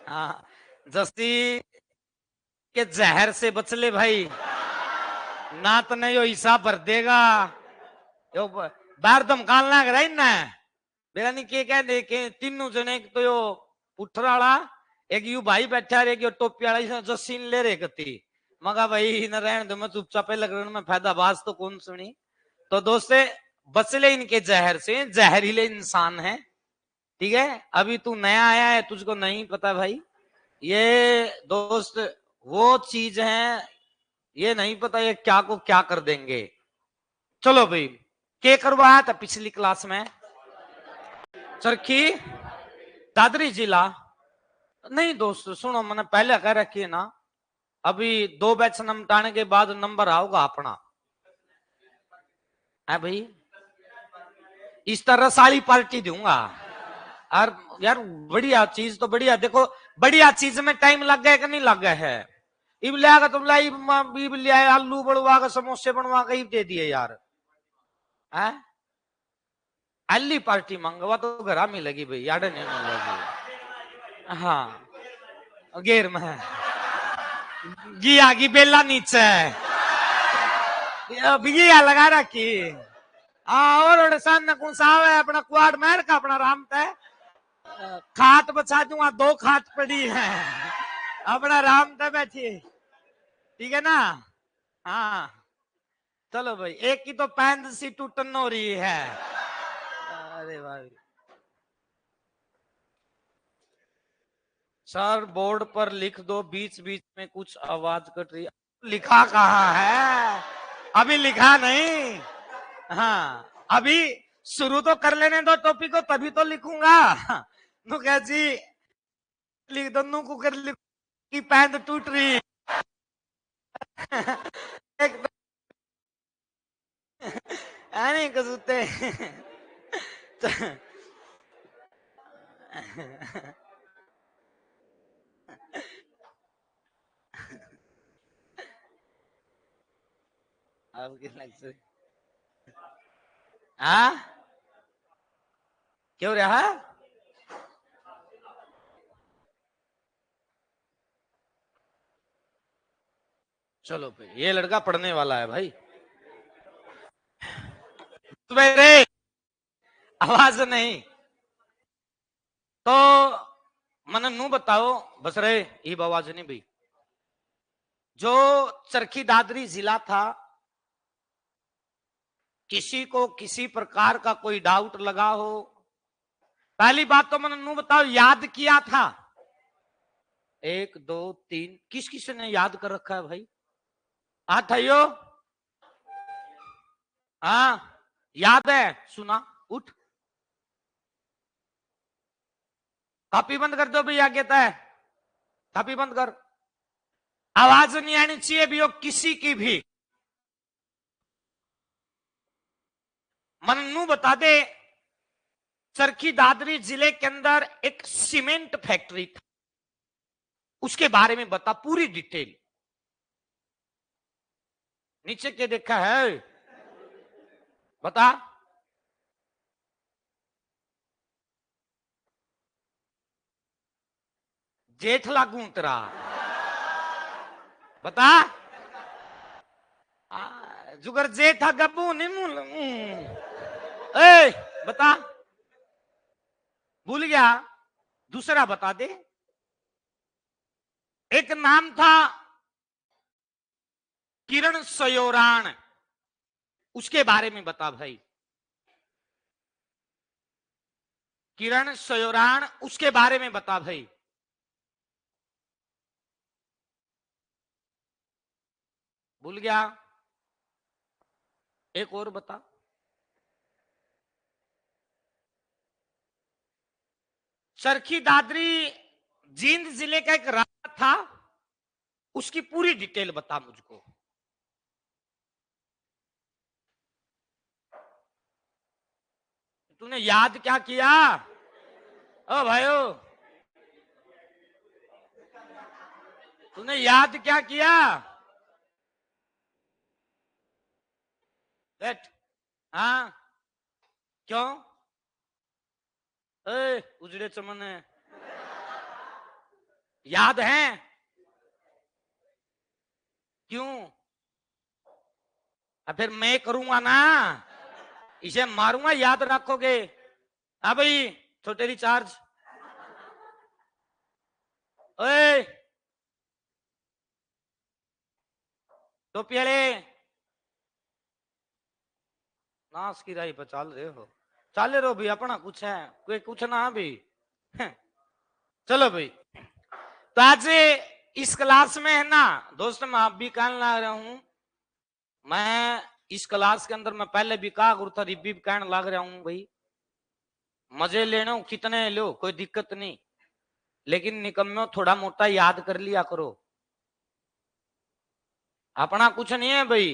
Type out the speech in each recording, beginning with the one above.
हाँ, जस्ती के जहर से बच ले भाई, ना तो नहीं यो हिसाब भर देगा। यो बार दम काल ना कराई ना बेरा नहीं के कह दे के तीनों जने, एक तो यो पुठर वाला, एक यू भाई बैठा, एक यो टोपी वाला, जो सीन ले रहे कती मगा भाई न रहने दो, मैं चुपचाप लगने में फायदा बाज तो कौन सुनी। तो दोस्ते बचले इनके जहर से, जहरीले इंसान है। ठीक है, अभी तू नया आया है, तुझको नहीं पता भाई, ये दोस्त वो चीज है, ये नहीं पता ये क्या को क्या कर देंगे। चलो भाई, क्या करवाया था पिछली क्लास में? चरखी दादरी जिला। नहीं दोस्त सुनो, मैंने पहले कह रखी है ना, अभी 2 बैच निपटाने के बाद नंबर आओगा अपना है भाई। इस तरह सारी पार्टी दूंगा। और यार बढ़िया चीज तो बढ़िया, देखो बढ़िया चीज में टाइम लग गया कि नहीं लग गया है। इब लिया तुम ला, इब लिया आलू बनवा के, समोसे बनवा के दे दिए यार है। अली पार्टी मंगवा तो घर मिलेगी भाई, यार नहीं मिलेगी। हाँ गेर में गिया की बेला नीचे बिगिया लगा रखी। हाँ और सामने कौन सा है अपना क्वाड मेर का अपना राम तय खाट बचा दूंगा, 2 खाट पड़ी है अपना राम तय बैठी। ठीक है ना? हाँ चलो भाई, एक की तो पैंट सी टूटन हो रही है। अरे भाई सर बोर्ड पर लिख दो, बीच बीच में कुछ आवाज कट रही। लिखा कहाँ है? अभी लिखा नहीं। हाँ अभी शुरू तो कर लेने दो टॉपिक को, तभी तो लिखूंगा। नु कह जी लिख दो, नु कुकर लिख की पैंट टूट रही। एक नहीं कसुते आपकी लग से हाँ क्यों रहा? चलो भाई, ये लड़का पढ़ने वाला है भाई। सवेरे आवाज नहीं तो मन नू बताओ बस रे, ये आवाज नहीं भाई। जो चरखी दादरी जिला था, किसी को किसी प्रकार का कोई डाउट लगा हो, पहली बात तो मैंने नू बताओ याद किया था 1 2 3, किस किस ने याद कर रखा है भाई? हाथ आइयो। हाँ याद है, सुना उठ। कॉपी बंद कर दो भैया, कहता है कॉपी बंद कर। आवाज नहीं आनी चाहिए भी हो किसी की भी। मन्नू बता दे, चरखी दादरी जिले के अंदर एक सीमेंट फैक्ट्री था, उसके बारे में बता पूरी डिटेल। नीचे के देखा है बता। जेठ लागू तेरा बता। जुगर जेठा गब्बू नहीं मूल ए बता, भूल गया? दूसरा बता दे। एक नाम था किरण सयोराण, उसके बारे में बता भाई। किरण सयोराण उसके बारे में बता भाई। भूल गया? एक और बता। चरखी दादरी जींद जिले का एक राजा था, उसकी पूरी डिटेल बता मुझको। तूने याद क्या किया? ओ भाइयों, तूने याद क्या किया? बैठ। हाँ क्यों? ए उजड़े चमन है याद है? क्यों? फिर मैं करूंगा ना, इसे मारूंगा, याद रखोगे? हाँ भाई, छोटे रिचार्ज, ओए टोपी वाले, नाश की राही पर चल रहे हो, चल रहे हो भाई, अपना कुछ है कोई कुछ ना भाई। चलो भाई, तो आज इस क्लास में है ना दोस्तों, मैं आप भी कहने लग रहा हूं, मैं इस क्लास के अंदर मैं पहले भी कहा गुरु था, रिबी भी कहने लग रहा हूं भाई, मजे लेने हो कितने लो, कोई दिक्कत नहीं, लेकिन निकम्मे थोड़ा मोटा याद कर लिया करो, अपना कुछ नहीं है भाई,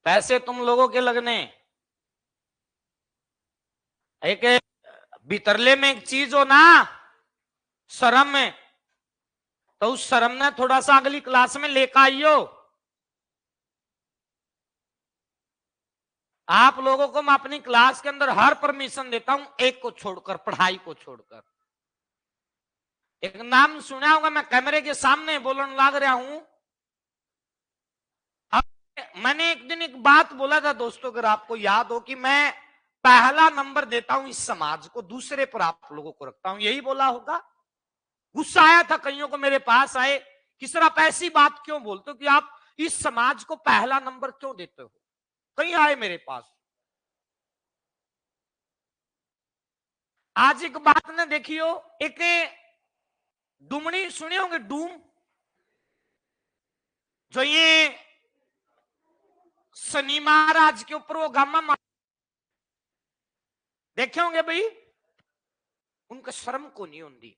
पैसे तुम लोगों के लगने। एक भीतरले में एक चीज हो ना, शर्म में, तो उस शर्म ने थोड़ा सा अगली क्लास में लेकर आइयो। आप लोगों को मैं अपनी क्लास के अंदर हर परमिशन देता हूं, एक को छोड़कर, पढ़ाई को छोड़कर। एक नाम सुना होगा, मैं कैमरे के सामने बोलने लग रहा हूं। मैंने एक दिन एक बात बोला था दोस्तों, अगर आपको याद हो, कि मैं पहला नंबर देता हूं इस समाज को, दूसरे पर आप लोगों को रखता हूं, यही बोला होगा। गुस्सा आया था कईयों को, मेरे पास आए कि सर आप ऐसी बात क्यों बोलते हो कि आप इस समाज को पहला नंबर क्यों देते हो, कई आए मेरे पास। आज एक बात ने देखियो, एक डूमनी सुने होंगे, डूम, जो ये शनि महाराज के ऊपर वो गामा देखे होंगे भाई, उनका शर्म को नहीं होती,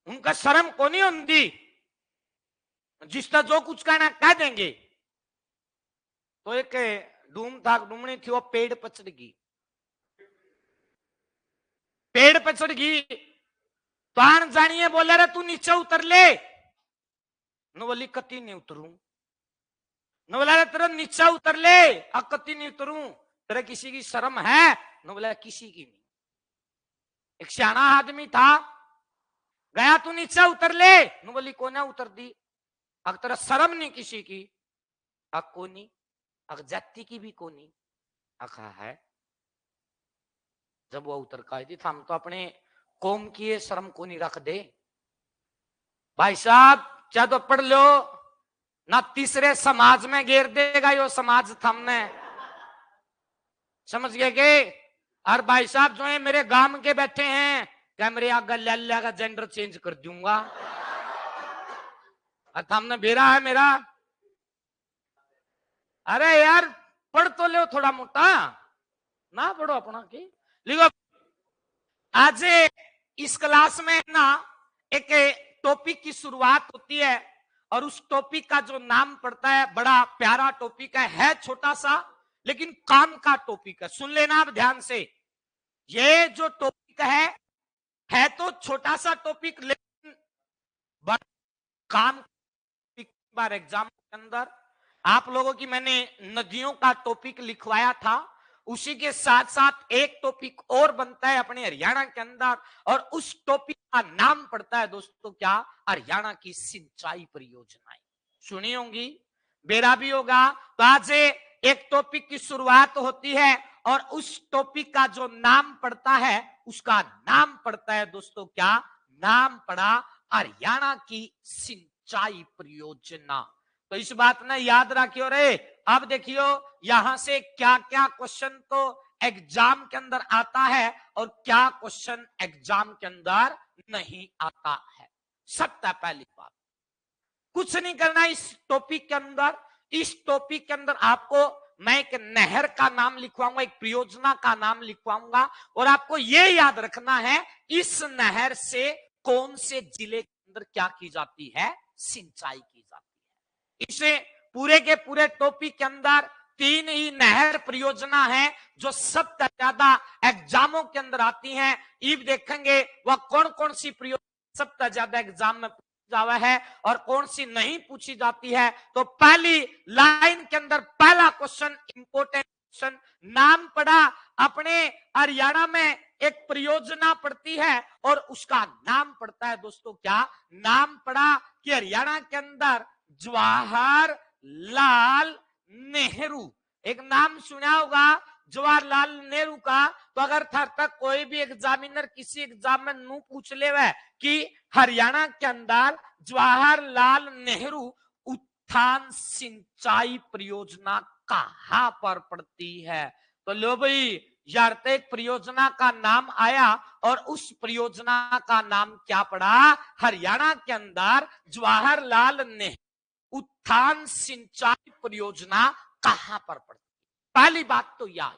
उनका शर्म को नहीं होती, जिसका जो कुछ कहना कह देंगे। तो एक डूम था, डूमनी थी, वो पेड़ पर चढ़ गई, पेड़ पर चढ़ गई, तो आन जानिए बोले रे तू नीचे उतर ले, न बोली कति नहीं उतरू, न बोला रे तेरा नीचे उतर ले, अब कति नहीं उतरू, तेरा किसी की शर्म है? न बोला किसी की नहीं। एक सियाना आदमी था, गया तू नीचे उतर ले, न बोली कोने उतर दी, अग तेरा शर्म नहीं किसी की, अग कोनी, अग जाति की भी कोनी, अखा है। जब वो उतर का थी, हम तो अपने कौम की शर्म को नहीं रख दे भाई साहब, चाहे तो पढ़ लो ना, तीसरे समाज में घेर देगा यो समाज थमने, समझ गए के? और भाई साहब जो है मेरे गांव के बैठे हैं, क्या मेरे आगे लल्ला का जेंडर चेंज कर दूंगा, और थमने बेरा है मेरा। अरे यार पढ़ तो लो थोड़ा मोटा, ना पढ़ो अपना की लिखो। आज इस क्लास में ना एक टॉपिक की शुरुआत होती है, और उस टॉपिक का जो नाम पड़ता है, बड़ा प्यारा टॉपिक है छोटा सा, लेकिन काम का टॉपिक है। सुन लेना आप ध्यान से, ये जो टॉपिक है तो छोटा सा टॉपिक, लेकिन बड़ा काम। बार एग्जाम के अंदर आप लोगों की मैंने नदियों का टॉपिक लिखवाया था, उसी के साथ साथ एक टॉपिक और बनता है अपने हरियाणा के अंदर, और उस टॉपिक का नाम पड़ता है दोस्तों क्या, हरियाणा की सिंचाई परियोजनाएं। सुनी होंगी, बेरा भी होगा। तो आज एक टॉपिक की शुरुआत होती है, और उस टॉपिक का जो नाम पड़ता है, उसका नाम पड़ता है दोस्तों क्या, नाम पड़ा हरियाणा की सिंचाई परियोजना। तो इस बात ने याद रखियो रे। अब देखियो यहां से क्या क्या क्वेश्चन तो एग्जाम के अंदर आता है, और क्या क्वेश्चन एग्जाम के अंदर नहीं आता है। सबसे पहली बात, कुछ नहीं करना इस टॉपिक के अंदर। इस टॉपिक के अंदर आपको मैं एक नहर का नाम लिखवाऊंगा, एक परियोजना का नाम लिखवाऊंगा, और आपको यह याद रखना है इस नहर से कौन से जिले के अंदर क्या की जाती है, सिंचाई की जाती है। इसे पूरे के पूरे टॉपिक के अंदर 3 ही नहर परियोजना है जो सबसे ज्यादा एग्जामों के अंदर आती हैं। अब देखेंगे वह कौन कौन सी परियोजना सबसे ज्यादा एग्जाम में जावा है और कौन सी नहीं पूछी जाती है। तो पहली लाइन के अंदर पहला क्वेश्चन इंपोर्टेंट नाम पड़ा अपने हरियाणा में एक परियोजना पड़ती है और उसका नाम पड़ता है दोस्तों क्या, नाम पड़ा कि हरियाणा के अंदर जवाहरलाल नेहरू। एक नाम सुना होगा जवाहरलाल नेहरू का। तो अगर थर तक कोई भी एग्जामिनर किसी एग्जाम में नू पूछ ले वह कि हरियाणा के अंदर जवाहरलाल नेहरू उत्थान सिंचाई परियोजना कहां पर पड़ती है, तो लो भाई यार तो एक परियोजना का नाम आया और उस परियोजना का नाम क्या पड़ा, हरियाणा के अंदर जवाहरलाल नेहरू उत्थान सिंचाई परियोजना कहां पर पड़ती। पहली बात तो यह,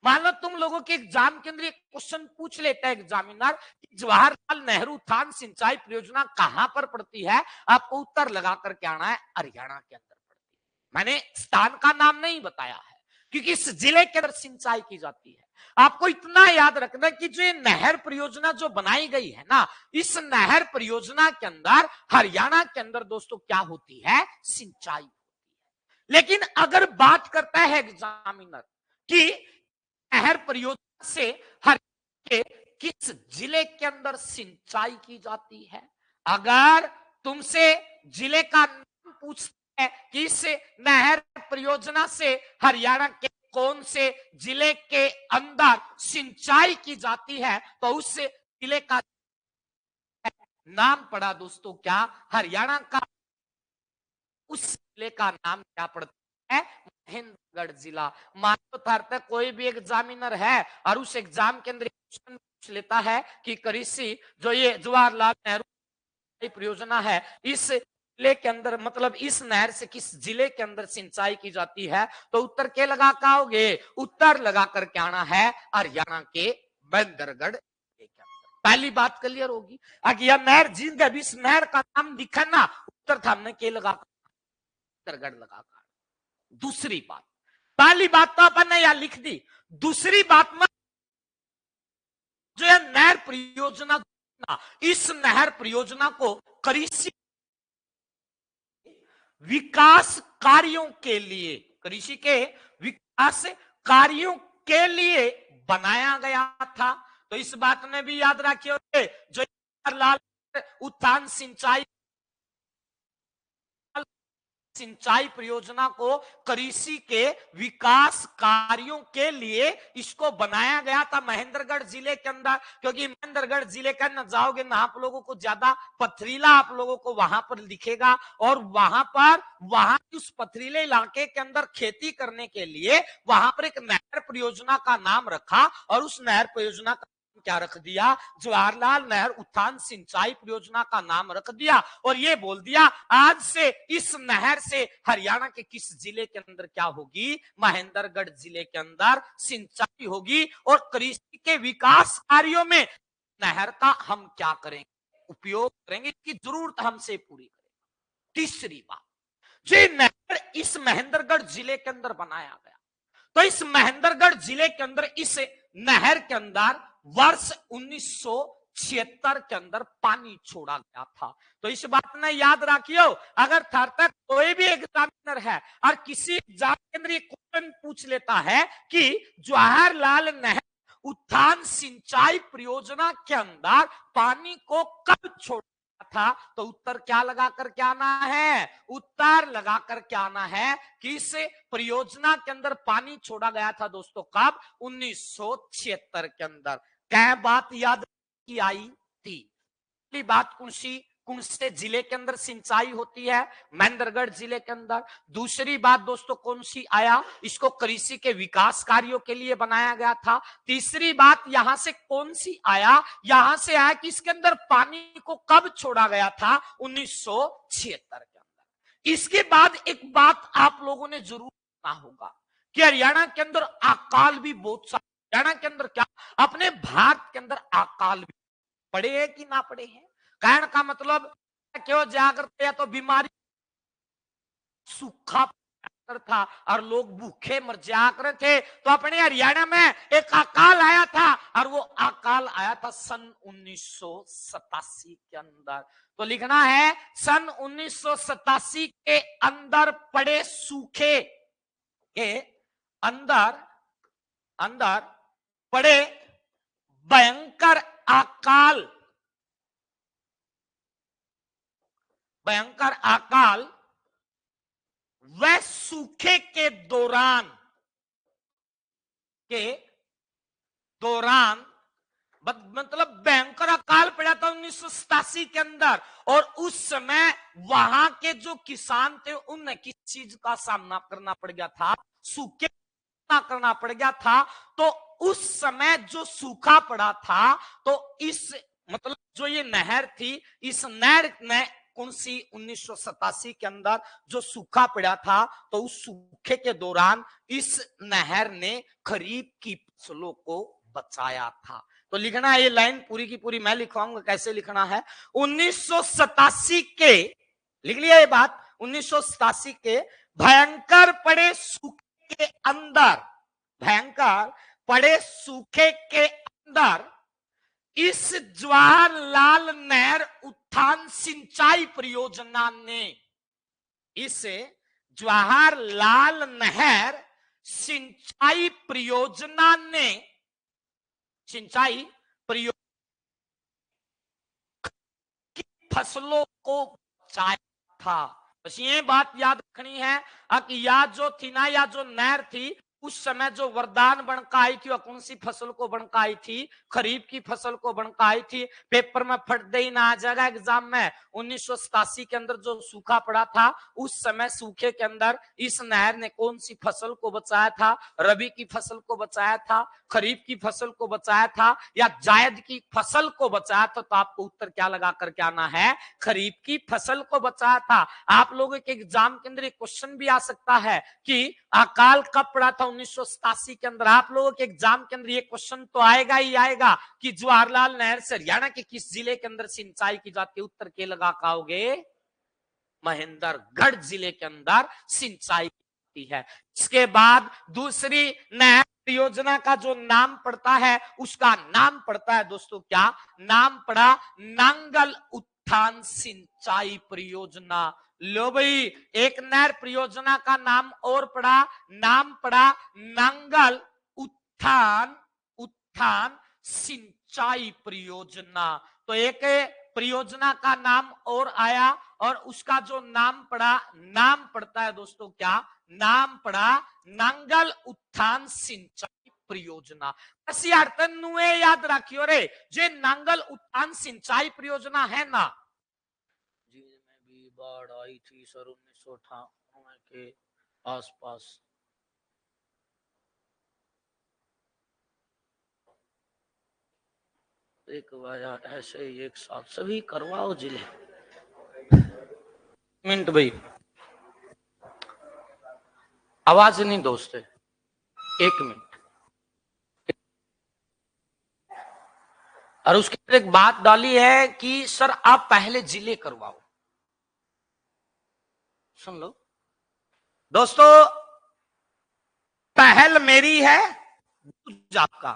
मान लो तुम लोगों के एग्जाम के अंदर एक क्वेश्चन पूछ लेता है एग्जामिनर कि जवाहरलाल नेहरू उत्थान सिंचाई परियोजना कहां पर पड़ती है, आपको उत्तर लगा करके आना है हरियाणा के अंदर पड़ती है। मैंने स्थान का नाम नहीं बताया है क्योंकि इस जिले के अंदर सिंचाई की जाती है। आपको इतना याद रखना कि जो ये नहर परियोजना जो बनाई गई है ना, इस नहर परियोजना के अंदर हरियाणा के अंदर दोस्तों क्या होती है, सिंचाई होती है। लेकिन अगर बात करता है एग्जामिनर कि नहर परियोजना से हरियाणा के किस जिले के अंदर सिंचाई की जाती है, अगर तुमसे जिले का नाम पूछते हैं कि इस नहर परियोजना से हरियाणा के कौन से जिले के अंदर सिंचाई की जाती है, तो उस जिले का नाम पड़ा दोस्तों क्या, हरियाणा का उस जिले का नाम क्या पड़ता है, महेंद्रगढ़ जिला। मान लो तक कोई भी एग्जामिनर है और उस एग्जाम के अंदर क्वेश्चन पूछ लेता है कि कृषि जो ये जवाहरलाल नेहरू परियोजना है इस जिले के अंदर मतलब इस नहर से किस जिले के अंदर सिंचाई की जाती है, तो उत्तर के लगा कर आओगे, उत्तर लगा करके आना है हरियाणा के महेंद्रगढ़ के अंदर। पहली बात क्लियर होगी। अगर यह नहर जिस इस नहर का नाम दिखा ना, उत्तर था हमने के लगा महेंद्रगढ़ लगा कर। दूसरी बात, पहली बात तो अपन ने यहां लिख दी, दूसरी बात में जो है नहर परियोजना, इस नहर परियोजना को कृषि विकास कार्यों के लिए, कृषि के विकास कार्यों के लिए बनाया गया था। तो इस बात में भी याद रखिए जो जवाहरलाल उत्थान सिंचाई परियोजना को कृषि के विकास कार्यों के लिए इसको बनाया गया था महेंद्रगढ़ जिले के अंदर। क्योंकि महेंद्रगढ़ जिले का न जाओगे ना आप लोगों को ज्यादा पथरीला आप लोगों को वहां पर दिखेगा और वहां उस पथरीले इलाके के अंदर खेती करने के लिए वहां पर एक नहर परियोजना का नाम रखा और उस नहर परियोजना का क्या रख दिया, जवाहरलाल नेहरू उत्थान सिंचाई परियोजना का नाम रख दिया और ये बोल दिया आज से इस नहर से हरियाणा के किस जिले के अंदर क्या होगी, महेंद्रगढ़ जिले के अंदर सिंचाई होगी और कृषि के विकास कार्यों में नहर का हम क्या करेंगे, उपयोग करेंगे, इसकी जरूरत हमसे पूरी करेंगे। तीसरी बात, जो नहर इस महेंद्रगढ़ जिले के अंदर बनाया गया, तो इस महेंद्रगढ़ जिले के अंदर इस नहर के अंदर वर्ष 1976 के अंदर पानी छोड़ा गया था। तो इस बात में याद रखियो, अगर थर तक कोई भी एग्जामिनर है और किसी एग्जाम के अंदर क्वेश्चन पूछ लेता है कि जवाहरलाल नेहरू उत्थान सिंचाई परियोजना के अंदर पानी को कब छोड़ा था, तो उत्तर क्या लगा कर क्या आना है, उत्तर लगा कर क्या आना है कि इस परियोजना के अंदर पानी छोड़ा गया था दोस्तों कब, 1976 के अंदर। क्या बात याद की आई थी, पहली बात कौन से जिले के अंदर सिंचाई होती है, महेंद्रगढ़ जिले के अंदर। दूसरी बात दोस्तों कौन सी आया, इसको कृषि के विकास कार्यों के लिए बनाया गया था। तीसरी बात यहां से कौन सी आया, यहां से आया कि इसके अंदर पानी को कब छोड़ा गया था, 1976 के अंदर। इसके बाद एक बात आप लोगों ने जरूर सुना होगा कि हरियाणा के अंदर अकाल भी बहुत सारे, हरियाणा के अंदर क्या अपने भारत के अंदर अकाल भी पड़े हैं कि ना पड़े हैं। कहने का मतलब क्यों जागृत या तो बीमारी सूखा था और लोग भूखे मर जाकर थे, तो अपने हरियाणा में एक अकाल आया था और वो अकाल आया था सन 1987 के अंदर। तो लिखना है सन 1987 के अंदर पड़े सूखे के अंदर अंदर पड़े भयंकर अकाल, भयंकर अकाल वह सूखे के दौरान मतलब भयंकर अकाल पड़ा था 1987 के अंदर। और उस समय वहां के जो किसान थे उन्हें किस चीज का सामना करना पड़ गया था, सूखे करना पड़ गया था। तो उस समय जो सूखा पड़ा था, तो इस मतलब जो ये नहर थी, इस नहर में कौन सी 1987 के अंदर जो सूखा पड़ा था, तो उस सूखे के दौरान इस नहर ने खरीफ की फसलों को बचाया था। तो लिखना है ये लाइन पूरी की पूरी, मैं लिखवाऊंगा कैसे लिखना है। 1987 के, लिख लिया ये बात, 1987 के भयंकर पड़े सूखे के अंदर, भयंकर पड़े सूखे के अंदर इस जवाहरलाल नहर उत्थान सिंचाई परियोजना ने, इस जवाहरलाल नहर सिंचाई परियोजना ने, सिंचाई परियोजना की फसलों को बचाया था। बस ये बात याद रखनी है कि या जो थी ना, या जो नहर थी उस समय जो वरदान बनकर आई थी, वह कौन सी फसल को बनकर आई थी, खरीफ की फसल को बनकर आई थी। पेपर में फट दे ही ना आ जाएगा एग्जाम में। 1987 के अंदर जो सूखा पड़ा था, उस समय सूखे के अंदर इस नहर ने कौन सी फसल को बचाया था, रबी की फसल को बचाया था, खरीफ की फसल को बचाया था, या जायद की फसल को बचाया था। तो आपको उत्तर क्या लगा करके आना है, खरीफ की फसल को बचाया था। आप लोगों के एग्जाम के अंदर एक क्वेश्चन भी आ सकता है कि अकाल कब पड़ा था 1987 के अंदर। आप लोगों के एग्जाम के अंदर ये क्वेश्चन तो आएगा ही आएगा कि जवाहरलाल नहर से हरियाणा के किस जिले के अंदर सिंचाई की जाती है। उत्तर के लगा पाओगे, महेंद्रगढ़ जिले के अंदर सिंचाई होती है। इसके बाद दूसरी नहर परियोजना का जो नाम पड़ता है, उसका नाम पड़ता है दोस्तों, क्या नाम पड़ा, नांगल उत्थान सिंचाई परियोजना। लो भाई, एक नहर परियोजना का नाम और पड़ा, नाम पड़ा नांगल उत्थान सिंचाई परियोजना। तो एक परियोजना का नाम और आया, और उसका जो नाम पड़ा, नाम पड़ता है दोस्तों, क्या नाम पड़ा, नांगल उत्थान सिंचाई परियोजना। ऐसी नुए याद रखियो रे, जे नांगल उत्थान सिंचाई परियोजना है ना, जी में भी बाढ़ आई थी सर 1958 के आसपास। एक बार ऐसे ही एक साथ सभी करवाओ जिले। मिनट भाई, आवाज नहीं दोस्त, एक मिनट। और उसके अंदर एक बात डाली है कि सर आप पहले जिले करवाओ। सुन लो दोस्तों, पहल मेरी है, आपका,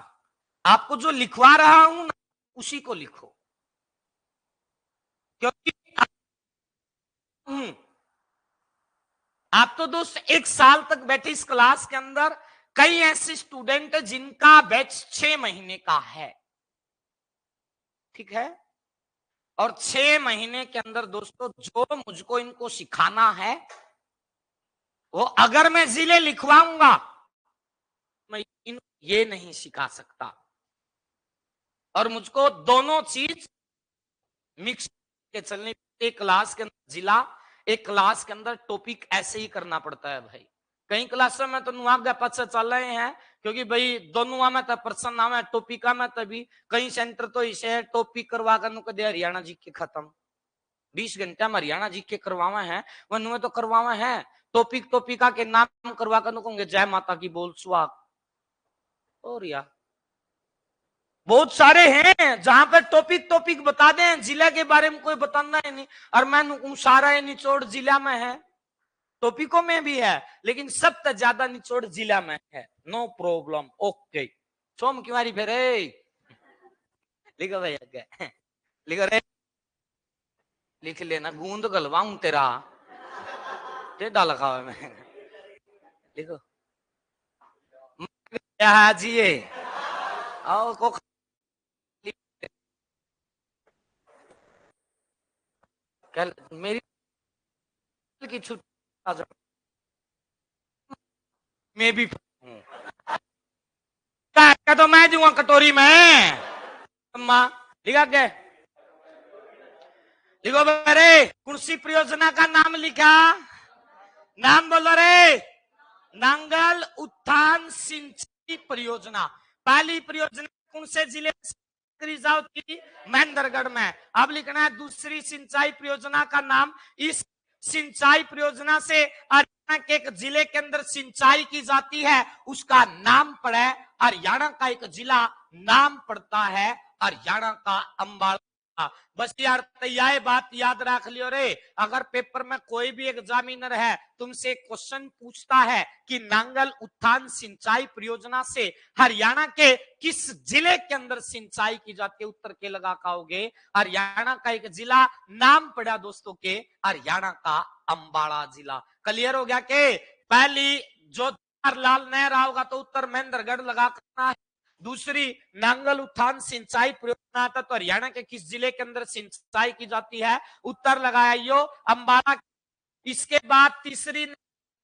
आपको जो लिखवा रहा हूं ना उसी को लिखो, क्योंकि आप तो दोस्त एक साल तक बैठे इस क्लास के अंदर, कई ऐसे स्टूडेंट है जिनका बैच 6 महीने का है, ठीक है। और 6 महीने के अंदर दोस्तों जो मुझको इनको सिखाना है, वो अगर मैं जिले लिखवाऊंगा मैं ये नहीं सिखा सकता। और मुझको दोनों चीज मिक्स के चलने, एक क्लास के अंदर जिला, एक क्लास के अंदर टॉपिक ऐसे ही करना पड़ता है भाई। कई क्लासों में तो नुआ पक्ष चल रहे हैं, क्योंकि भाई दोनों में तो पर्सन नाम है, टॉपिका में तभी कई सेंटर तो इसे टॉपिक करवा कर दे हरियाणा जी के खत्म 20 घंटे में हरियाणा जी के करवावे हैं, वन तो करवावे हैं टॉपिका के नाम करवा कर कहूंगे जय माता की बोल सुहाग। और यार बहुत सारे हैं जहां पर टॉपिक बता दें, जिले के बारे में कोई बताना है नहीं, और मैं सारा निचोड़ जिला में है, टॉपिकों में भी है, लेकिन सबसे ज्यादा निचोड़ जिला में है। No problem, okay. सोम की मारी फिर लिखो भाई, लिखो रे, लिख लेना, गूंद गलवाऊं तेरा टेढ़ा लिखा हुआ मैं, लिखो क्या है जी ये आओ को कल मेरी की छुट्टी मैं भी हूँ तो मैं दूंगा कटोरी में अम्मा लिखा क्या लिखो मेरे कृषि परियोजना का नाम लिखा नाम बोलो रे नांगल उत्थान सिंचाई परियोजना पहली परियोजना कौन से जिले रिजाव की महेंद्रगढ़ में अब लिखना है दूसरी सिंचाई परियोजना का नाम इस सिंचाई परियोजना से हरियाणा के एक जिले के अंदर सिंचाई की जाती है उसका नाम पड़ा है हरियाणा का एक जिला नाम पड़ता है हरियाणा का अंबाला बस यार यह बात याद रख लियो रे अगर पेपर में कोई भी एग्जामिनर है तुमसे क्वेश्चन पूछता है कि नांगल उत्थान सिंचाई परियोजना से हरियाणा के किस जिले के अंदर सिंचाई की जाती है उत्तर के लगा पाओगे हरियाणा का एक जिला नाम पड़ा दोस्तों के हरियाणा का अंबाला जिला क्लियर हो गया के पहली जो जवाहरलाल नेहरू होगा तो उत्तर महेंद्रगढ़ लगा करना है दूसरी नांगल उत्थान सिंचाई परियोजना आता तो हरियाणा के किस जिले के अंदर सिंचाई की जाती है उत्तर लगाया यो अंबाला इसके बाद तीसरी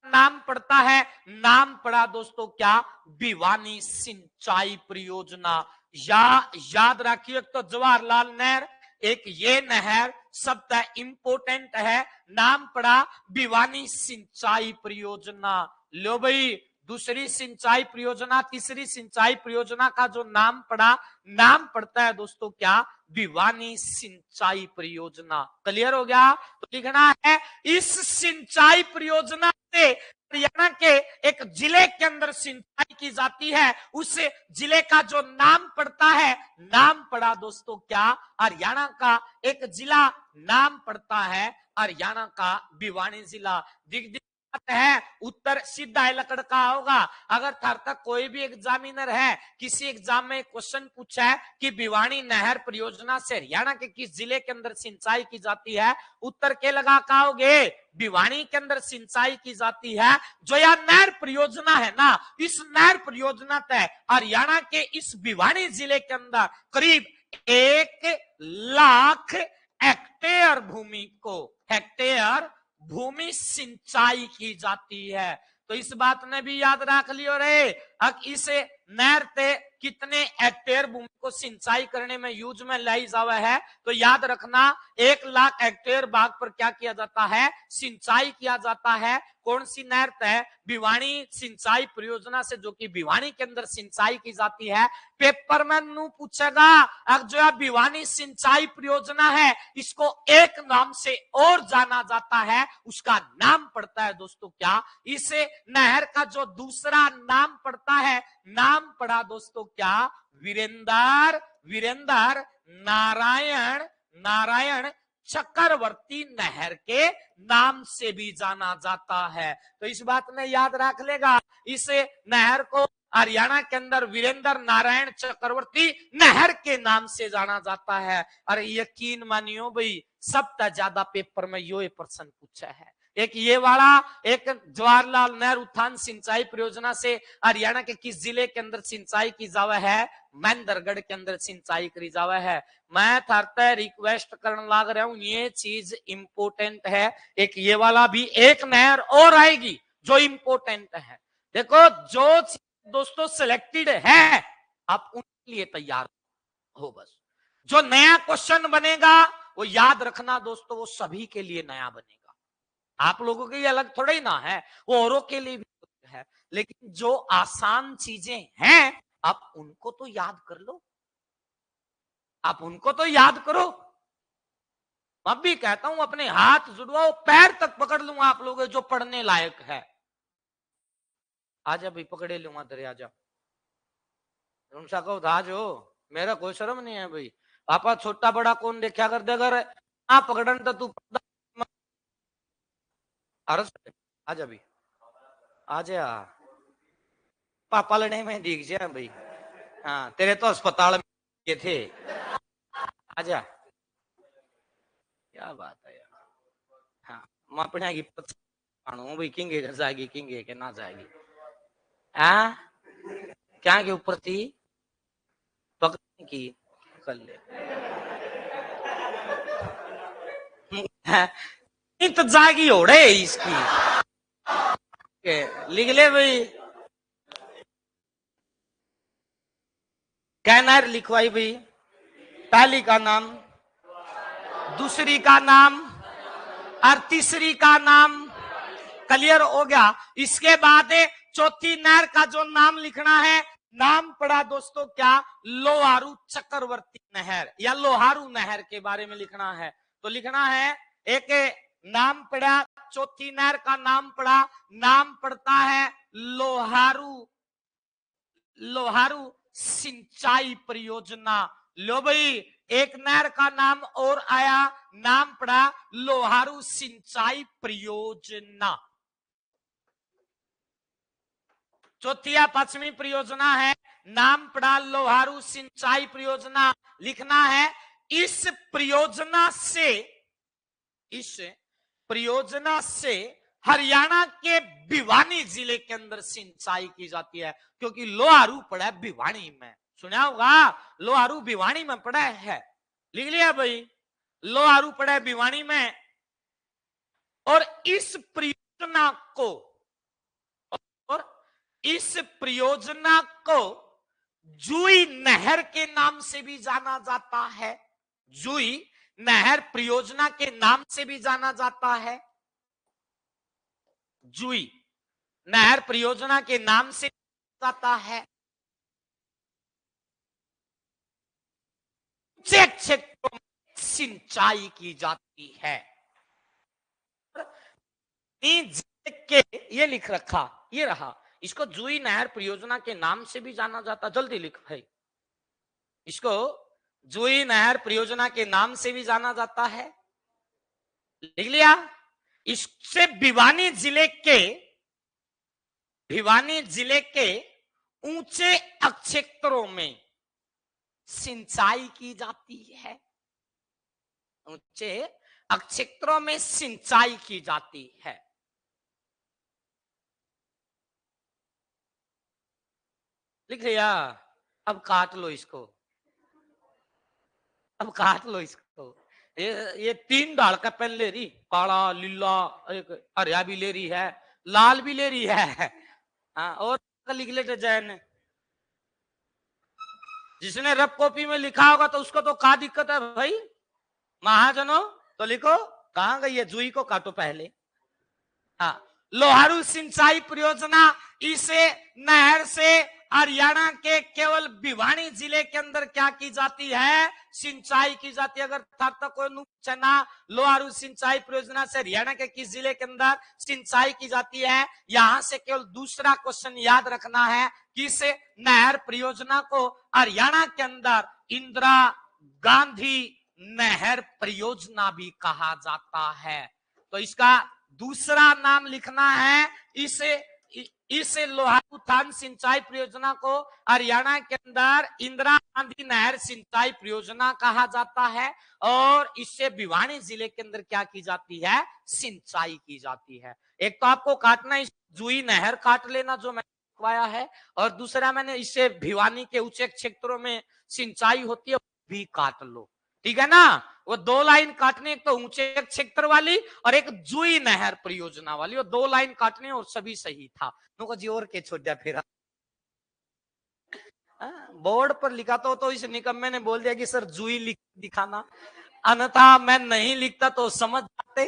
नाम पड़ता है नाम पड़ा दोस्तों क्या भिवानी सिंचाई परियोजना याद रखिए तो जवाहरलाल नेहरू एक ये नहर सबसे इंपोर्टेंट है नाम पड़ा भिवानी सिंचाई परियोजना लो भाई दूसरी सिंचाई परियोजना तीसरी सिंचाई परियोजना का जो नाम पड़ा नाम पड़ता है दोस्तों क्या भिवानी सिंचाई परियोजना क्लियर हो गया तो लिखना है इस सिंचाई परियोजना से हरियाणा के एक जिले के अंदर सिंचाई की जाती है उस जिले का जो नाम पड़ता है नाम पड़ा दोस्तों क्या हरियाणा का एक जिला नाम पड़ता है हरियाणा का भिवानी जिला दिख है उत्तर सीधा लकड़ का होगा अगर थर तक कोई भी एग्जामिनर है किसी एग्जाम में क्वेश्चन पूछा है कि भिवानी नहर परियोजना से हरियाणा के किस जिले के अंदर सिंचाई की जाती है उत्तर के लगा पाओगे भिवानी के अंदर सिंचाई की जाती है जो यह नहर परियोजना है ना इस नहर परियोजना तय हरियाणा के इस भिवानी जिले के अंदर करीब 1,00,000 हेक्टेयर भूमि को हेक्टेयर भूमि सिंचाई की जाती है तो इस बात ने भी याद रख लियो रे अब इस नहर से कितने हेक्टेयर भूमि को सिंचाई करने में यूज में लाई जावा है तो याद रखना 1,00,000 हेक्टेयर भाग पर क्या किया जाता है सिंचाई किया जाता है कौन सी नहर है भिवानी सिंचाई परियोजना से जो कि भिवानी के अंदर सिंचाई की जाती है पेपर में नू पूछेगा अब जो है भिवानी सिंचाई परियोजना है इसको एक नाम से और जाना जाता है उसका नाम पड़ता है दोस्तों क्या इसे नहर का जो दूसरा नाम पड़ता है नाम पड़ा दोस्तों क्या वीरेंद्र नारायण चक्रवर्ती नहर के नाम से भी जाना जाता है तो इस बात में याद रख लेगा इस नहर को हरियाणा के अंदर वीरेंद्र नारायण चक्रवर्ती नहर के नाम से जाना जाता है अरे यकीन मानियो भाई सबसे ज्यादा पेपर में यो प्रश्न पूछा है एक ये वाला एक जवाहरलाल नेहरू उत्थान सिंचाई परियोजना से हरियाणा के किस जिले के अंदर सिंचाई की जावा है महेंद्रगढ़ के अंदर सिंचाई करी जावा है मैं थरते रिक्वेस्ट करने लग रहा हूं ये चीज इंपोर्टेंट है एक ये वाला भी एक नहर और आएगी जो इंपोर्टेंट है देखो जो दोस्तों सिलेक्टेड है आप उनके लिए तैयार हो बस जो नया क्वेश्चन बनेगा वो याद रखना दोस्तों वो सभी के लिए नया बनेगा आप लोगों के लिए अलग थोड़ा ही ना है वो औरों के लिए भी है लेकिन जो आसान चीजें हैं आप उनको तो याद कर लो आप उनको तो याद करो मैं भी कहता हूं अपने हाथ जुड़वाओ पैर तक पकड़ लूंगा आप लोग जो पढ़ने लायक है आजा भाई पकड़े लूंगा तेरे आजा उनसा कहो था जो मेरा कोई शर्म नहीं है भाई पापा छोटा बड़ा कौन देखा कर दे अगर पकड़न तो तू आजा भी आजा पापा लड़े में दिख जाए भाई हाँ तेरे तो अस्पताल में थे आजा क्या बात है यार हाँ मैं अपने की भाई किंगे जाएगी किंगे के ना जाएगी हाँ क्या के ऊपर थी, पकड़ने की, कर ले तो जागी हो रहे इसकी, लिख ले भाई, कैनर लिखवाई भाई, पहली का नाम, दूसरी का नाम और तीसरी का नाम, क्लियर हो गया। इसके बाद चौथी नहर का जो नाम लिखना है, नाम पड़ा दोस्तों क्या, लोहारू चक्रवर्ती नहर या लोहारू नहर के बारे में लिखना है। तो लिखना है, एक नाम पड़ा, चौथी नहर का नाम पड़ा, नाम पड़ता है लोहारू, लोहारू सिंचाई परियोजना। लो भाई, एक नहर का नाम और आया, नाम पड़ा लोहारू सिंचाई परियोजना। चौथी या पश्चिमी परियोजना है, नाम पड़ा लोहारू सिंचाई परियोजना। लिखना है, इस परियोजना से हरियाणा के भिवानी जिले के अंदर सिंचाई की जाती है, क्योंकि लोहारू पड़ा है भिवानी में, सुना होगा, लोहारू भिवानी में पड़ा है, लिख लिया भाई, लोहारू पड़ा है भिवानी में। और इस परियोजना को जुई नहर के नाम से भी जाना जाता है, जुई नहर परियोजना के नाम से भी जाना जाता है, जुई नहर परियोजना के नाम से जाता है। क्षेत्रों में सिंचाई की जाती है। के ये लिख रखा, ये रहा, इसको जुई नहर परियोजना के नाम से भी जाना जाता, जल्दी लिख भाई, इसको जुई नहर परियोजना के नाम से भी जाना जाता है, लिख लिया। इससे भिवानी जिले के ऊंचे क्षेत्रों में सिंचाई की जाती है, ऊंचे क्षेत्रों में सिंचाई की जाती है। लिख लिया, अब काट लो इसको, अब काट लो इसको। ये 3 डाल का पेन ले रही, काला लीला, एक हरिया भी ले रही है, लाल भी ले रही है, हाँ, और लिख लेते जैन, जिसने रफ कॉपी में लिखा होगा तो उसको तो क्या दिक्कत है भाई, महाजनों, तो लिखो, कहां गई है, जुई को काटो पहले। हाँ, लोहारू सिंचाई परियोजना, इसे नहर से हरियाणा के केवल भिवानी जिले के अंदर क्या की जाती है, सिंचाई की जाती है। अगर तक कोई चना, लोहारू सिंचाई परियोजना से हरियाणा के किस जिले के अंदर सिंचाई की जाती है, यहां से केवल दूसरा क्वेश्चन याद रखना है कि इस नहर परियोजना को हरियाणा के अंदर इंदिरा गांधी नहर परियोजना भी कहा जाता है। तो इसका दूसरा नाम लिखना है, इस लोहारू थान सिंचाई परियोजना को हरियाणा के अंदर इंदिरा गांधी नहर सिंचाई परियोजना कहा जाता है, और इससे भिवानी जिले के अंदर क्या की जाती है, सिंचाई की जाती है। एक तो आपको काटना, इस जुई नहर काट लेना जो मैंने लिखवाया है, और दूसरा मैंने इससे भिवानी के ऊंचे क्षेत्रों में सिंचाई होती है भी काट लो, ठीक है ना। वो 2 लाइन काटनी, एक तो ऊंचे क्षेत्र वाली और एक जुई नहर परियोजना वाली, वो 2 लाइन काटनी और सभी सही था। नुको जी और के छोड़ फिर बोर्ड पर लिखा तो इस निकम्मे ने बोल दिया कि सर जुई लिख दिखाना, अन्यथा मैं नहीं लिखता तो समझ जाते।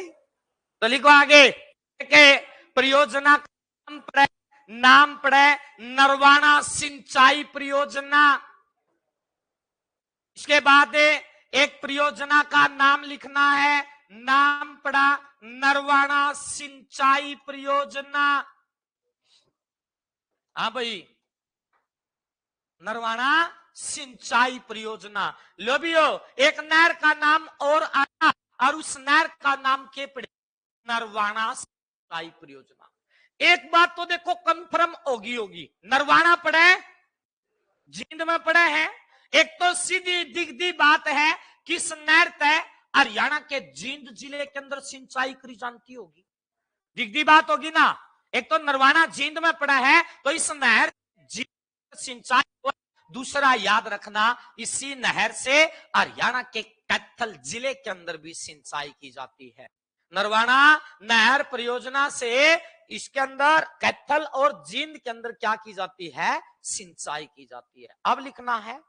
तो लिखो आगे के परियोजना का नाम पड़े नरवाना सिंचाई परियोजना। इसके बाद एक परियोजना का नाम लिखना है, नाम पड़ा नरवाना सिंचाई परियोजना। हाँ भाई, नरवाना सिंचाई परियोजना। लो भी हो, एक नहर का नाम और आया, और उस नहर का नाम के पड़े नरवाना सिंचाई परियोजना। एक बात तो देखो कंफर्म होगी, नरवाना पड़े जींद में पड़े हैं। एक तो सीधी दिखदी बात है कि इस नहर तय हरियाणा के जींद जिले के अंदर सिंचाई करी जानती होगी, दिखदी बात होगी ना। एक तो नरवाना जींद में पड़ा है, तो इस नहर सिंचाई हो। दूसरा याद रखना, इसी नहर से हरियाणा के कैथल जिले के अंदर भी सिंचाई की जाती है। नरवाना नहर परियोजना से इसके अंदर कैथल और जींद के अंदर क्या की जाती है, सिंचाई की जाती है। अब लिखना है,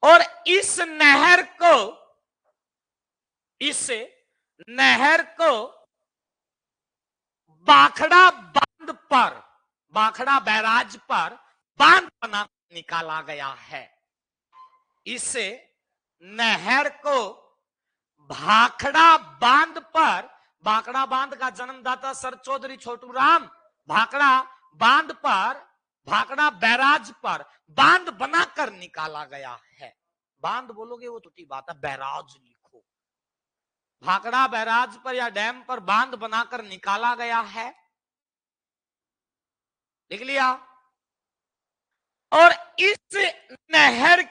और इस नहर को बाखड़ा बांध पर, बाखड़ा बैराज पर बांध बना निकाला गया है। इस नहर को भाखड़ा बांध पर, भाखड़ा बांध का जन्मदाता सर चौधरी छोटू राम, भाखड़ा बांध पर, भाखड़ा बैराज पर बांध बनाकर निकाला गया है। बांध बोलोगे वो टूटी बात है, बैराज लिखो। भाखड़ा बैराज पर या डैम पर बांध बनाकर निकाला गया है, लिख लिया। और इस नहर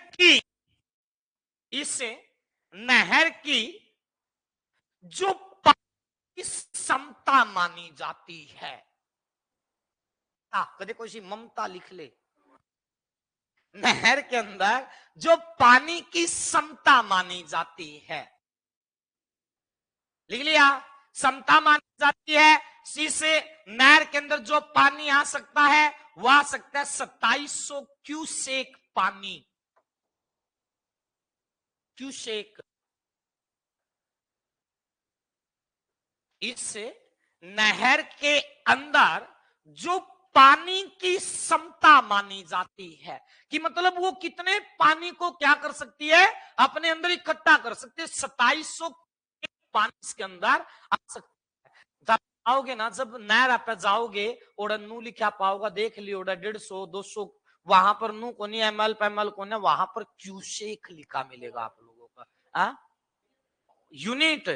की जो पानी की क्षमता मानी जाती है, कदे कोई सी ममता लिख ले, नहर के अंदर जो पानी की क्षमता मानी जाती है, लिख लिया, क्षमता मानी जाती है। इस नहर के अंदर जो पानी आ सकता है वह आ सकता है 2700 क्यूसेक पानी, क्यूसेक। इस नहर के अंदर जो पानी की क्षमता मानी जाती है, कि मतलब वो कितने पानी को क्या कर सकती है, अपने अंदर इकट्ठा कर सकती है, 2700 पानी इसके अंदर आ सकता है। जब आओगे ना, जब नहर पे जाओगे, ओड़ा नू लिखा पाओगा, देख लियो, 150 200 वहां पर नू को नहीं, ml पैमल को नहीं, वहां पर क्यूसेक लिखा मिलेगा आप लोगों का। यूनिट,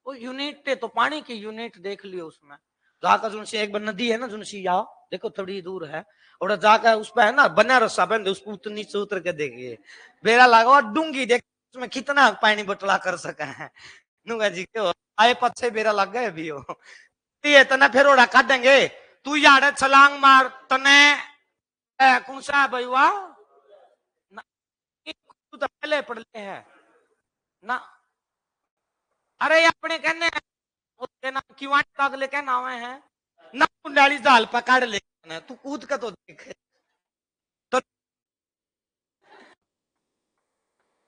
वो यूनिट तो पानी की यूनिट देख लियो उसमें जाकर। जुनसी एक बार नदी है ना, जुनसी आओ देखो, थोड़ी दूर है, और जाकर उस पर है ना बना रस्सा बंद, उस पर नीचे उतर के देखिए, बेरा लगा डूंगी, देख उसमें कितना पानी बटला कर सका है। नुगा जी क्यों आए पछे बेरा लग गए भी हो, तने फिर ओड़ा काटेंगे, तू यार छलांग मार, तने कौन सा है भाई वाह, तू तो पहले पढ़ ले है ना। अरे अपने कहने उसके नाम क्यों अगले के नाम है ना, कुंडाली जाल पकड़ ले, तू कूद का तो देख। तो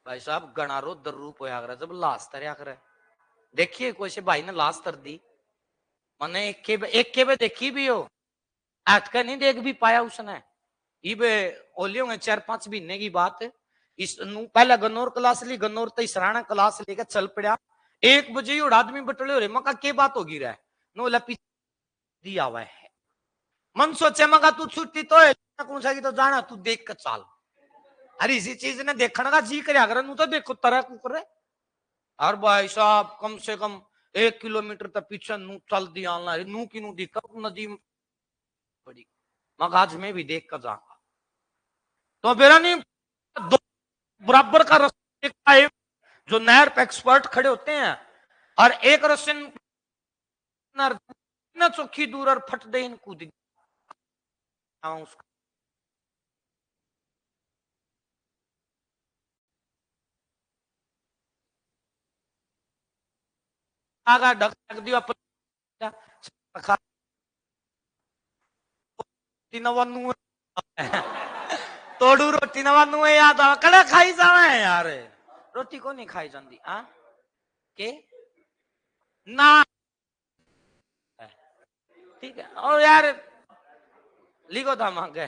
भाई साहब गणारो दर रूप होया कर, जब लाश तरया करे, देखिए कोई से भाई ने लाश तर दी, मैंने एक के देखी भी हो, अटका नहीं देख भी पाया उसने। इबे ओली होंगे 4-5 महीने की बात है। इस पहले गन्नौर क्लास ली, गन्नौर तो इसराना क्लास लेकर चल पड़ा, 1 बजे और आदमी बटले हो रहे, मका के बात होगी रहा नो लपी दिया हुआ है। मन सोचे मगा तू छुट्टी तो है कौन सा की तो जाना, तू देख कर चाल। अरे इसी चीज ने देखने का जी कर अगर तो देखो तरह कुकर, और भाई साहब कम से कम 1 किलोमीटर तक पीछे नू चल दिया, नू की नू दिखा नदी बड़ी, मगर आज मैं भी देख कर जाऊंगा। तो मेरा नहीं दो बराबर का रास्ता, जो नहर पे एक्सपर्ट खड़े होते हैं, और एक रस्से न चौखी दूर और फट दे इन कूद उसका आगा ढक दिया तोड़ू रोटी नवानू है याद आ कड़ा खाई जावे यार, रोटी को नहीं खाई जाती आ के ना, ठीक है। और यार लिखो था मांगे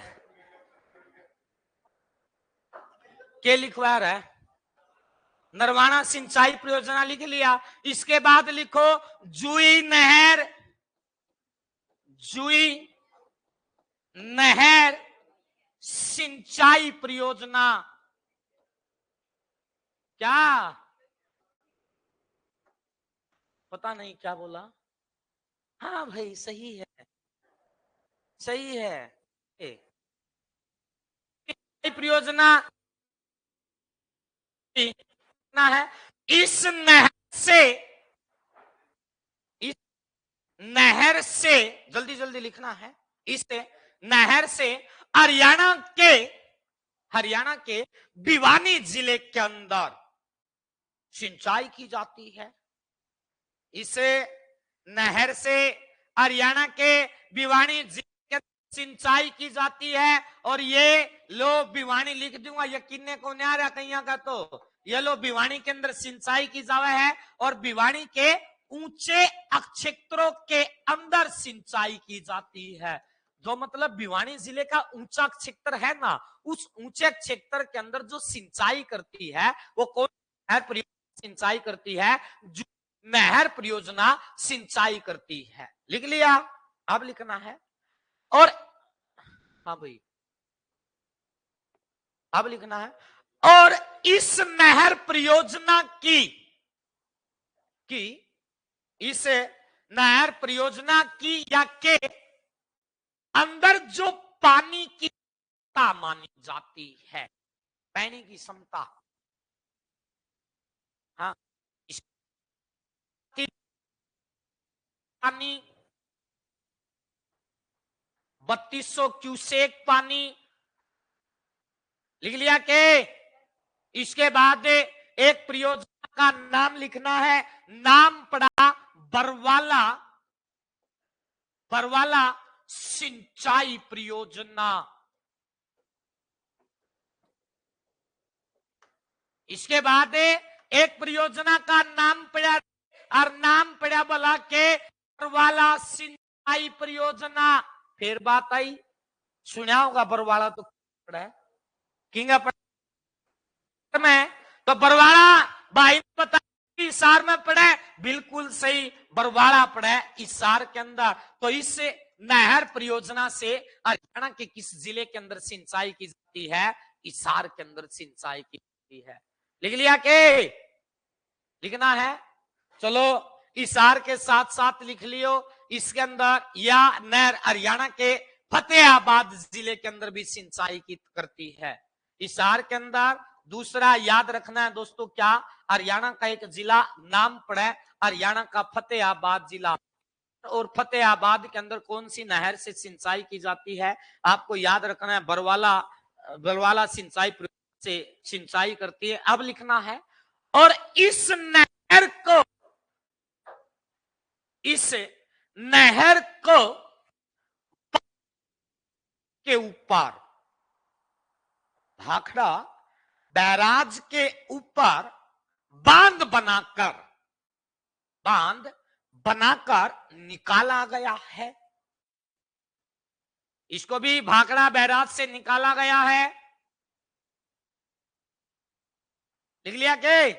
के लिखवा रहा है, नरवाना सिंचाई परियोजना लिख लिया। इसके बाद लिखो जुई नहर, जुई नहर सिंचाई परियोजना, क्या पता नहीं क्या बोला, हाँ भाई सही है, सही है। परियोजना है, इस नहर से जल्दी जल्दी लिखना है, इस नहर से हरियाणा के हरियाणा के भिवानी जिले के अंदर सिंचाई की जाती है। इसे नहर से हरियाणा के भिवानी जिले के सिंचाई की जाती है। और ये लो भिवानी लिख दूंगा, यकीन को नहीं आ रहा कहीं का, तो ये लो भिवानी के अंदर सिंचाई की जावा है और भिवानी के ऊंचे क्षेत्रों के अंदर सिंचाई की जाती है। जो मतलब भिवानी जिले का ऊंचा क्षेत्र है ना, उस ऊंचे क्षेत्र के अंदर जो सिंचाई करती है वो कौन सिंचाई करती है? जो नहर परियोजना सिंचाई करती है। लिख लिया? अब लिखना है। और हाँ भाई, अब लिखना है। और इस नहर परियोजना की इस नहर परियोजना की या के अंदर जो पानी की क्षमता मानी जाती है, पानी की क्षमता, हाँ, पानी 3200 क्यूसेक पानी। लिख लिया के? इसके बाद एक परियोजना का नाम लिखना है। नाम पड़ा बरवाला, बरवाला सिंचाई परियोजना। इसके बाद एक परियोजना का नाम पड़ा, और नाम पड़ा बोला के बरवाला सिंचाई परियोजना। फिर बात आई, सुना होगा बरवाला तो पड़ा है किंगा में, तो बरवाड़ा भाई ने बताया हिसार में पड़े, बिल्कुल सही, बरवाड़ा पड़े हिसार के अंदर। तो इस नहर परियोजना से हरियाणा के किस जिले के अंदर सिंचाई की जाती है? हिसार के अंदर सिंचाई की जाती है। लिख लिया के? लिखना है? चलो हिसार के साथ साथ लिख लियो। इसके अंदर या नहर हरियाणा के फतेहाबाद जिले के अंदर भी सिंचाई की करती है। हिसार के अंदर दूसरा याद रखना है दोस्तों, क्या? हरियाणा का एक जिला नाम पड़ा है हरियाणा का फतेहाबाद जिला। और फतेहाबाद के अंदर कौन सी नहर से सिंचाई की जाती है? आपको याद रखना है, बरवाला, बरवाला सिंचाई से सिंचाई करती है। अब लिखना है। और इस नहर को, इस नहर को के ऊपर, भाखड़ा बैराज के ऊपर बांध बनाकर, बांध बनाकर निकाला गया है। इसको भी भाखड़ा बैराज से निकाला गया है। लिख लिया के?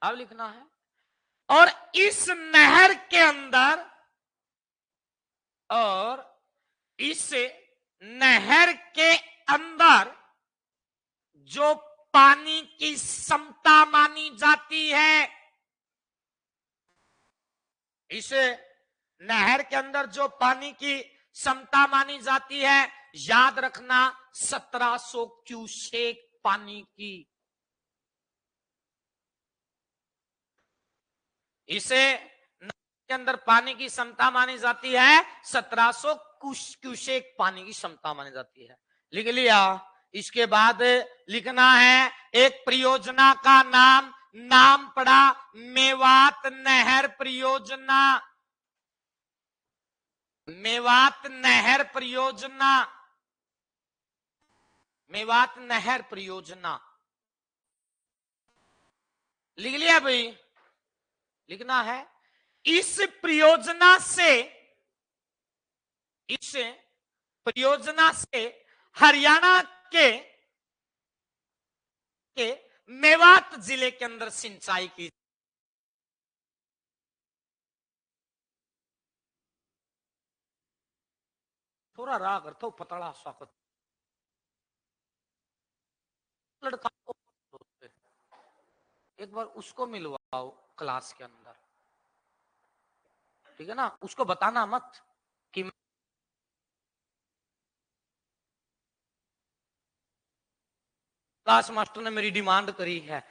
अब लिखना है। और इस नहर के अंदर, और इस नहर के अंदर जो पानी की क्षमता मानी जाती है, इस नहर के अंदर जो पानी की क्षमता मानी जाती है, याद रखना 1700 क्यूसेक पानी की। इसे नहर के अंदर पानी की क्षमता मानी जाती है 1700 क्यूसेक पानी की क्षमता मानी जाती है। लिख लिया? इसके बाद लिखना है एक परियोजना का नाम। नाम पड़ा मेवात नहर परियोजना। मेवात नहर परियोजना, मेवात नहर परियोजना। लिख लिया भाई? लिखना है। इस परियोजना से, इस परियोजना से हरियाणा के मेवात जिले के अंदर सिंचाई की। थोड़ा राह करता हूं, पतला स्वागत लड़का, एक बार उसको मिलवाओ क्लास के अंदर, ठीक है ना? उसको बताना मत कि क्लास मास्टर ने मेरी डिमांड करी है।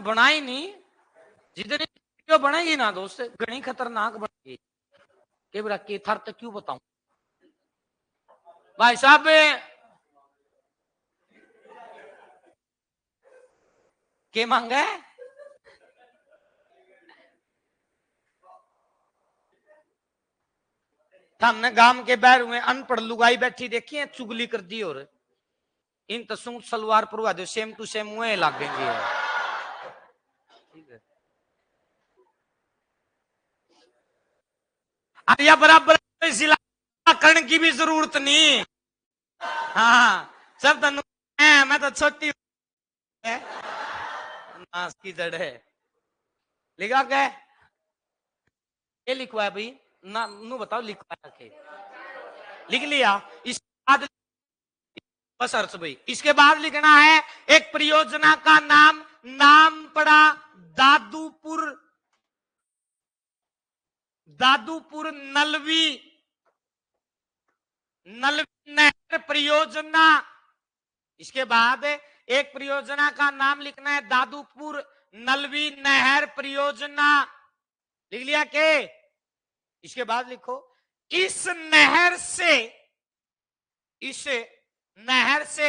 बनाई नहीं, जितनी वीडियो बनेगी ना दोस्त घनी खतरनाक बनेगी। के बरा के थर तक क्यों बताऊं भाई साहब। के मांगे हमने गांव के बैर हुए अनपढ़ लुगाई बैठी देखी है, चुगली कर दी। और इन तो सूट सलवार परवा दो, सेम टू सेम मुँह लागेंगे। ठीक है या बराबर करने की भी जरूरत नहीं। हाँ सब तनु मैं तो छोटी नाश की जड़ है। लिखा क्या ये लिखवा है भाई ना, नू बताओ लिखवा के लिख लिया। इसके बाद बस अर्थ भाई, इसके बाद लिखना है एक परियोजना का नाम। नाम पड़ा दादूपुर, दादूपुर नलवी, नलवी नहर परियोजना। इसके बाद एक परियोजना का नाम लिखना है दादूपुर नलवी नहर परियोजना। लिख लिया के? इसके बाद लिखो इस नहर से, इस नहर से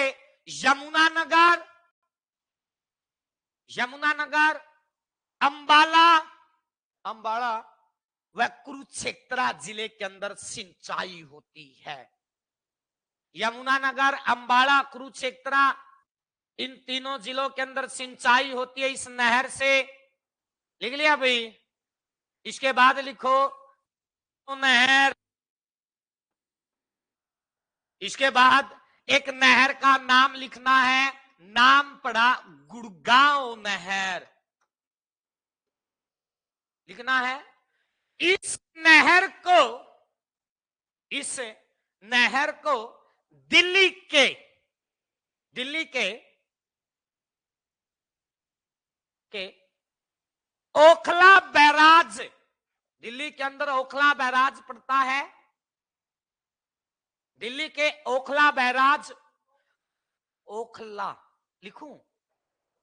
यमुनानगर, यमुनानगर, अंबाला, अंबाला व कुरुक्षेत्र जिले के अंदर सिंचाई होती है। यमुनानगर, अंबाला, कुरुक्षेत्र इन तीनों जिलों के अंदर सिंचाई होती है इस नहर से। लिख लिया भाई? इसके बाद लिखो नहर। इसके बाद एक नहर का नाम लिखना है, नाम पड़ा गुड़गांव नहर। लिखना है इस नहर को, इस नहर को दिल्ली के, दिल्ली के ओखला बैराज, दिल्ली के अंदर ओखला बैराज पड़ता है, दिल्ली के ओखला बैराज, ओखला लिखूं?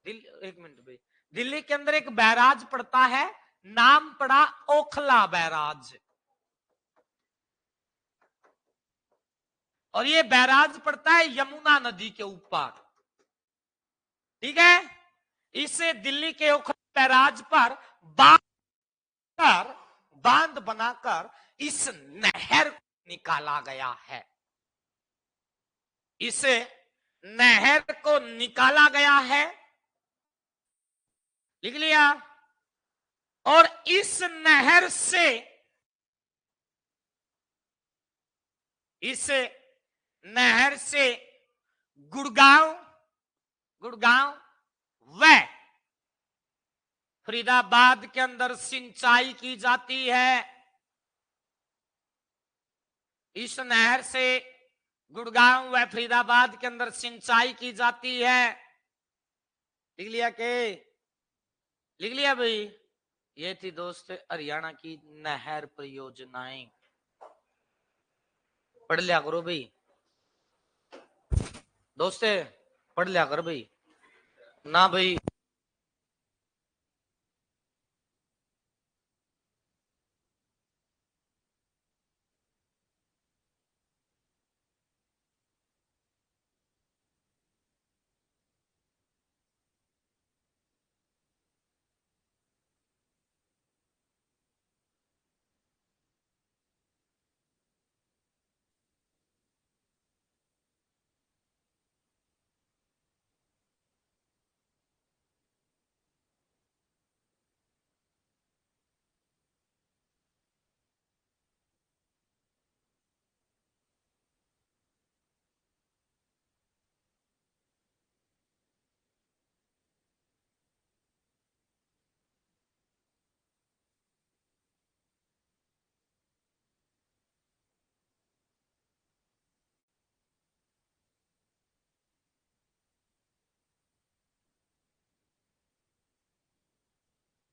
एक मिनट भाई, दिल्ली के अंदर एक बैराज पड़ता है, नाम पड़ा ओखला बैराज। और ये बैराज पड़ता है यमुना नदी के ऊपर। ठीक है, इसे दिल्ली के ओखला बैराज पर बांध बनाकर इस नहर को निकाला गया है। इस नहर को निकाला गया है। लिख लिया? और इस नहर से, इस नहर से गुड़गांव, गुड़गांव व फरीदाबाद के अंदर सिंचाई की जाती है। इस नहर से गुड़गांव व फरीदाबाद के अंदर सिंचाई की जाती है। लिख लिया के? लिख लिया भाई? ये थी दोस्त हरियाणा की नहर परियोजनाएं। पढ़ लिया करो भाई दोस्ते, पढ़ लिया कर भाई ना भाई।